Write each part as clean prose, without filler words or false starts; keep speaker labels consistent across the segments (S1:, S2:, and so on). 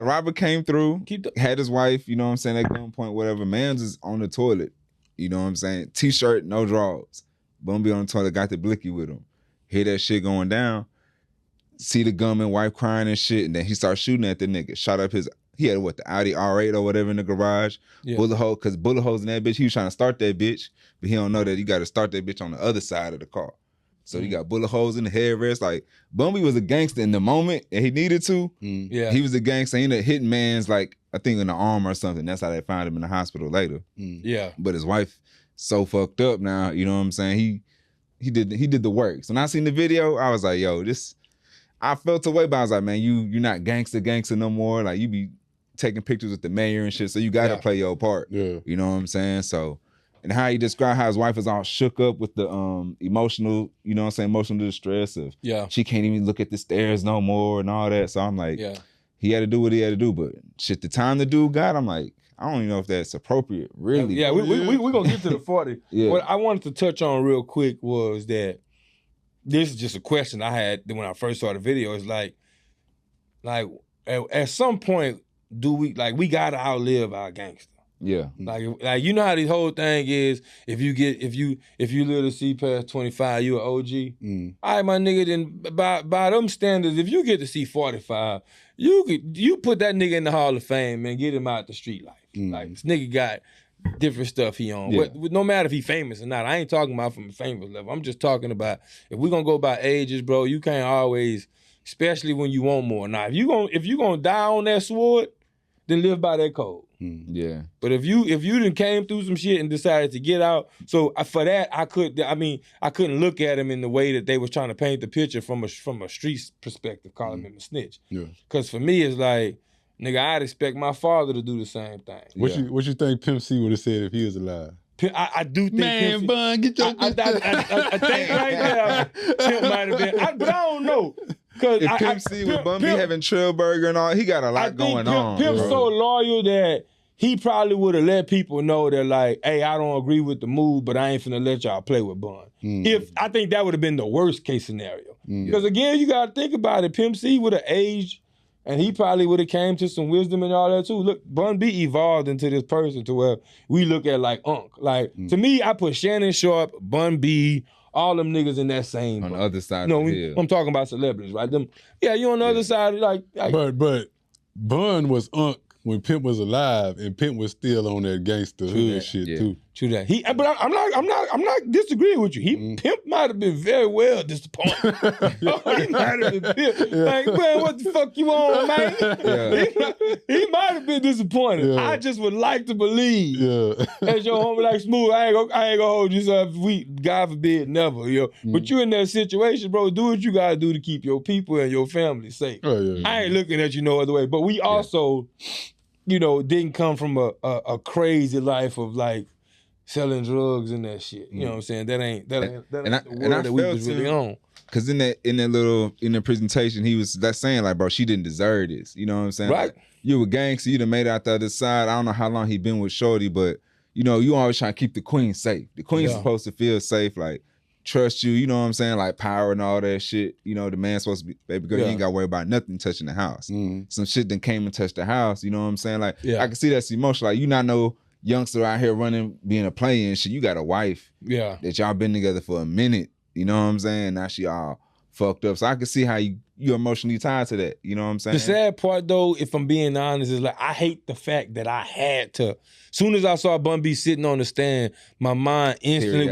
S1: Robert came through, had his wife, you know what I'm saying, at gunpoint, whatever. Mans is on the toilet, you know what I'm saying? T-shirt, no drawers. Bun B on the toilet, got the blicky with him. Hear that shit going down. See the gunman, wife crying and shit, and then he starts shooting at the nigga. Shot up he had the Audi R8 or whatever in the garage. Yeah. Bullet hole, because bullet holes in that bitch. He was trying to start that bitch, but he don't know that you got to start that bitch on the other side of the car. So you got bullet holes in the headrest. Like, Bun B was a gangster in the moment, and he needed to. Yeah. He was a gangster. He ended up hitting mans, like, I think in the arm or something. That's how they found him in the hospital later. Yeah. But his wife so fucked up now, you know what I'm saying? He did the work. So when I seen the video, I was like, yo, I felt away, but I was like, man, you're not gangster no more. Like, you be taking pictures with the mayor and shit, so you gotta play your part. Yeah. You know what I'm saying? So, and how he described how his wife was all shook up with the emotional, you know what I'm saying, emotional distress of she can't even look at the stairs no more and all that. So I'm like, he had to do what he had to do, but shit, the time the dude got, I'm like, I don't even know if that's appropriate, really.
S2: Yeah, we're gonna get to the 40. What I wanted to touch on real quick was that this is just a question I had when I first saw the video. It's like at some point, we gotta outlive our gangster? Yeah. Like you know how this whole thing is, if you live to see past 25, you an OG. All right, my nigga, then by them standards, if you get to see 45, you put that nigga in the Hall of Fame and get him out the street life. Like, this nigga got different stuff he on. Yeah. No matter if he famous or not. I ain't talking about from a famous level. I'm just talking about, if we're gonna go by ages, bro, you can't always, especially when you want more. Now, if you gonna die on that sword, then live by that code. Yeah. But if you done came through some shit and decided to get out, so for that I couldn't look at him in the way that they was trying to paint the picture from a street perspective, calling him a snitch. Yeah. Because for me it's like, nigga, I'd expect my father to do the same thing.
S3: What you think Pimp C would have said if he was alive?
S2: I do think
S3: Man, Bun, get your
S2: I think right now Pimp might have been, but I don't know.
S1: If Pimp C with Bun B having Trailburger and all, he got a lot going on.
S2: Pimp's so loyal that he probably would have let people know that, like, hey, I don't agree with the move, but I ain't finna let y'all play with Bun. I think that would have been the worst case scenario. Because again, you gotta think about it. Pimp C would have aged, and he probably would have came to some wisdom and all that too. Look, Bun B evolved into this person to where we look at like Unc. Like, to me, I put Shannon Sharp, Bun B, all them niggas in that same.
S1: On the other side of the hill.
S2: I'm talking about celebrities, right? You on the other side, like
S3: But Bun was Unc when Pimp was alive, and Pimp was still on that gangster hood shit too.
S2: True that. But I'm not disagreeing with you. Pimp might have been very well disappointed. He might have been Pimp. Like, man, what the fuck you on, man? He might have been disappointed. Yeah. I just would like to believe, as your homie like Smooth, I ain't gonna hold you up. God forbid, never, yo. But you in that situation, bro. Do what you gotta do to keep your people and your family safe. I ain't looking at you no other way. But we also, didn't come from a crazy life of like selling drugs and that shit. You know what I'm saying? That ain't the world that we was really on.
S1: Cause in the presentation, he was saying like, bro, she didn't deserve this. You know what I'm saying? Right. Like, you a gangster, you done made it out the other side. I don't know how long he been with Shorty, but you always trying to keep the queen safe. The queen's supposed to feel safe, like trust you, you know what I'm saying? Like power and all that shit. The man's supposed to be, baby girl, you ain't gotta worry about nothing touching the house. Some shit that came and touched the house, you know what I'm saying? Like, I can see that's emotional. Like, you not no youngster out here running, being a player and shit. You got a wife that y'all been together for a minute, you know what I'm saying? Now she all fucked up. So I can see how you're emotionally tied to that, you know what I'm saying?
S2: The sad part though, if I'm being honest, is like, I hate the fact that I had to, soon as I saw Bun B sitting on the stand, my mind instantly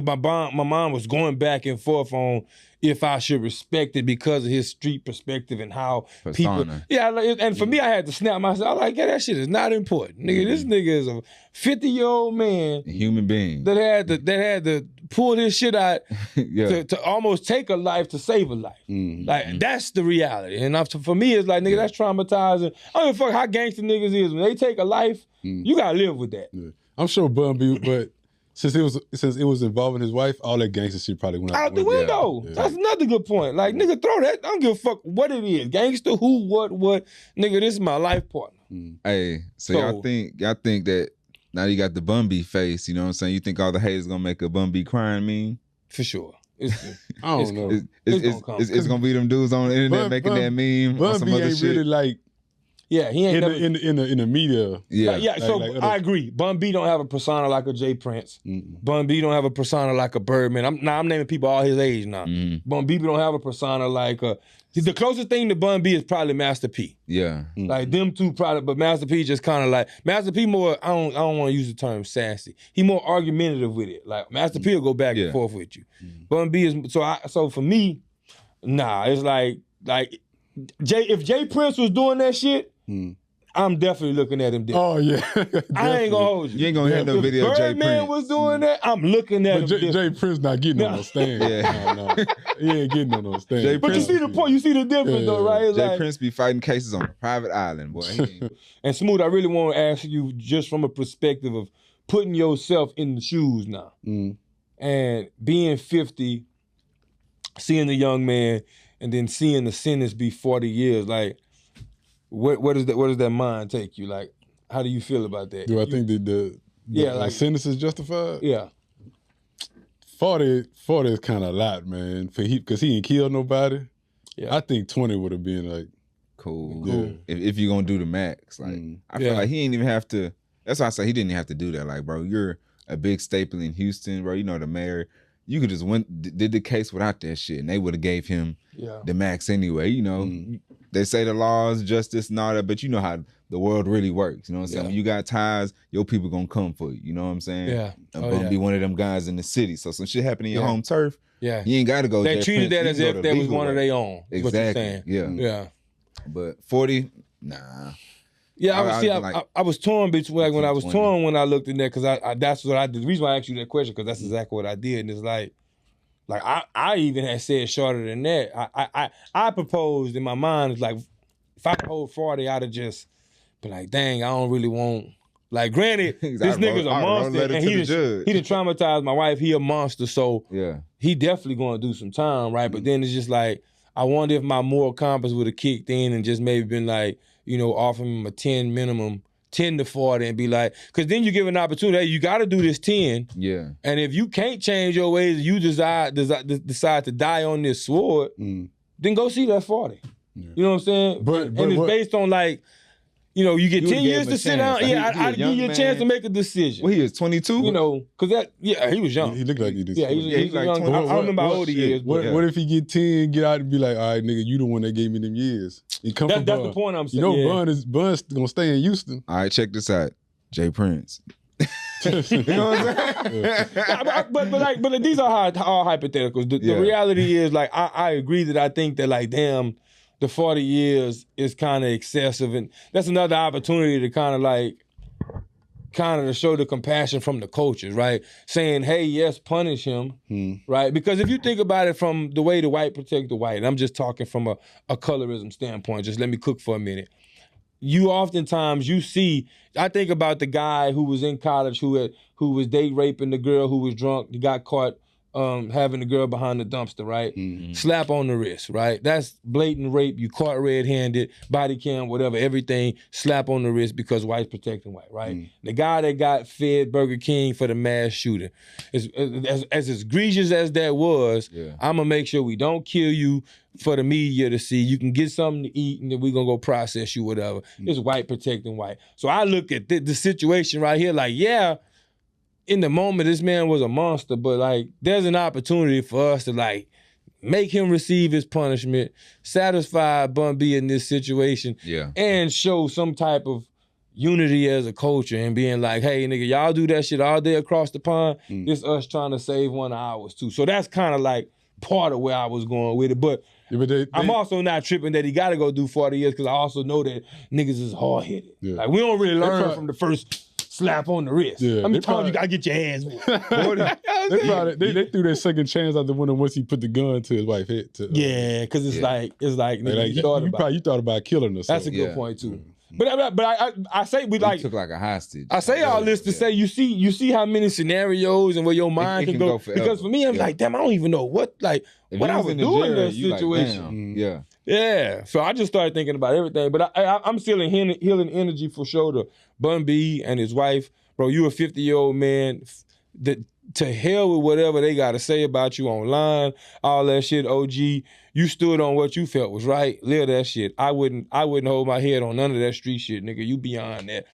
S2: my mind was going back and forth on if I should respect it because of his street perspective and how people. Yeah, and for me, I had to snap myself. Like, that shit is not important, nigga. This nigga is a 50-year-old man,
S1: a human being
S2: that had to pull this shit out to almost take a life to save a life. Like, that's the reality. And for me, it's like, nigga, that's traumatizing. I don't give a fuck how gangster niggas is. When they take a life, you gotta live with that.
S3: I'm sure Bun B, but since it was involving his wife, all that gangster shit probably went
S2: out the window. That's another good point. Like, nigga, throw that. I don't give a fuck what it is. Gangster, who, what. Nigga, this is my life partner.
S1: Hey, so y'all think that now you got the Bun B face, you know what I'm saying? You think all the haters gonna make a Bun B crying meme?
S2: For sure.
S3: I don't know.
S1: It's gonna be them dudes on the internet making that meme.
S3: Bun B ain't really like
S2: Yeah, he ain't
S3: in the media.
S2: Yeah, so I agree. Bun B don't have a persona like a Jay Prince. Bun B don't have a persona like a Birdman. I'm naming people all his age now. Bun B don't have a persona like a. The closest thing to Bun B is probably Master P.
S1: Yeah,
S2: like them two probably, but Master P just kind of like Master P more. I don't want to use the term sassy. He more argumentative with it. Like Master P will go back and forth with you. Bun B is so for me, nah. It's like if Jay Prince was doing that shit. I'm definitely looking at him different.
S3: Oh, yeah.
S2: I ain't gonna hold you.
S1: You ain't gonna hear no video of Jay Prince.
S2: Birdman was doing that, I'm looking at him different.
S3: Jay Prince not getting on no stand. No. He ain't getting on no stand.
S2: But you see the point, you see the difference though, right?
S1: Jay Prince be fighting cases on a private island, boy.
S2: And Smooth, I really want to ask you just from a perspective of putting yourself in the shoes now. And being 50, seeing the young man, and then seeing the sentence be 40 years, like, where does that mind take you? Like, how do you feel about that?
S3: Do I think that the sentence is justified?
S2: Yeah.
S3: 40 is kind of a lot, man. Because he ain't killed nobody. Yeah. I think 20 would have been like
S1: cool. Yeah. If you're gonna do the max, like I feel like he ain't even have to. That's why I say he didn't even have to do that. Like, bro, you're a big staple in Houston, bro. You know the mayor. You could just did the case without that shit, and they would have gave him the max anyway. You know, they say the laws, justice, and all that, but you know how the world really works. You know what I'm saying? When you got ties, your people gonna come for you. You know what I'm saying?
S2: Yeah.
S1: Gonna be one of them guys in the city. So some shit happen in your home turf. Yeah. You ain't got to go.
S2: They treated that as if that was one of their own.
S1: Exactly. Yeah. But 40, nah.
S2: Yeah, I was torn between like when I was 20. Torn when I looked in there because that's what I did. The reason why I asked you that question because that's exactly what I did, and it's like I even had said shorter than that. I proposed in my mind it's like if I could hold 40, I'd have just been like, dang, I don't really want. Like, granted, this nigga's a monster, and he done traumatized my wife. He a monster, so he definitely gonna do some time, right? But then it's just like I wonder if my moral compass would have kicked in and just maybe been like, you know, offer him a 10 minimum, 10 to 40 and be like, because then you give an opportunity, hey, you got to do this 10. Yeah. And if you can't change your ways, you decide to die on this sword, then go see that 40. Yeah. You know what I'm saying? But it's based on like, you know, you get 10 years to sit down. Yeah, I'd give you a chance to make a decision.
S1: Well, he was 22?
S2: You know, because he was young.
S3: He looked like he did.
S2: Yeah, he was like young. I don't remember how old he is.
S3: What if he get 10, get out and be like, all right, nigga, you the one that gave me them years.
S2: That's the point I'm saying.
S3: You know, Bun's going to stay in Houston.
S1: All right, check this out. Jay Prince. You know what I'm saying?
S2: But these are all hypotheticals. The reality is, like, I agree that I think that, like, damn, the 40 years is kind of excessive, and that's another opportunity to kind of to show the compassion from the coaches, right? Saying, hey, yes, punish him, right? Because if you think about it from the way the white protect the white, and I'm just talking from a colorism standpoint, just let me cook for a minute. You see, I think about the guy who was in college who was date raping the girl who was drunk. He got caught having the girl behind the dumpster, right? Slap on the wrist, right? That's blatant rape. You caught red-handed, body cam, whatever, everything, slap on the wrist because white's protecting white, right? The guy that got fed Burger King for the mass shooting, as egregious as that was, I'm gonna make sure we don't kill you for the media to see. You can get something to eat and then we're gonna go process you, whatever. It's white protecting white. So I look at the situation right here like, in the moment, this man was a monster, but like, there's an opportunity for us to like make him receive his punishment, satisfy Bun B in this situation, and show some type of unity as a culture and being like, hey, nigga, y'all do that shit all day across the pond. This us trying to save 1 hour too. So that's kind of like part of where I was going with it. But I'm also not tripping that he got to go do 40 years because I also know that niggas is hard-headed. Like, we don't really learn from the first slap on the wrist. I'm telling you, gotta get your hands wet.
S3: They threw their second chance out the window once he put the gun to his wife's head.
S2: Because it's like
S3: you thought about killing us.
S2: That's a good point too. But I say we like
S1: took like a hostage.
S2: I say all this to say you see how many scenarios and where your mind can go because for me I'm like, damn, I don't even know what I was doing in that situation.
S1: Like,
S2: yeah. So I just started thinking about everything. But I'm still in healing energy for sure to Bun B and his wife. Bro, you a 50-year-old man. to hell with whatever they got to say about you online, all that shit, OG. You stood on what you felt was right. Live that shit. I wouldn't hold my head on none of that street shit, nigga. You beyond that.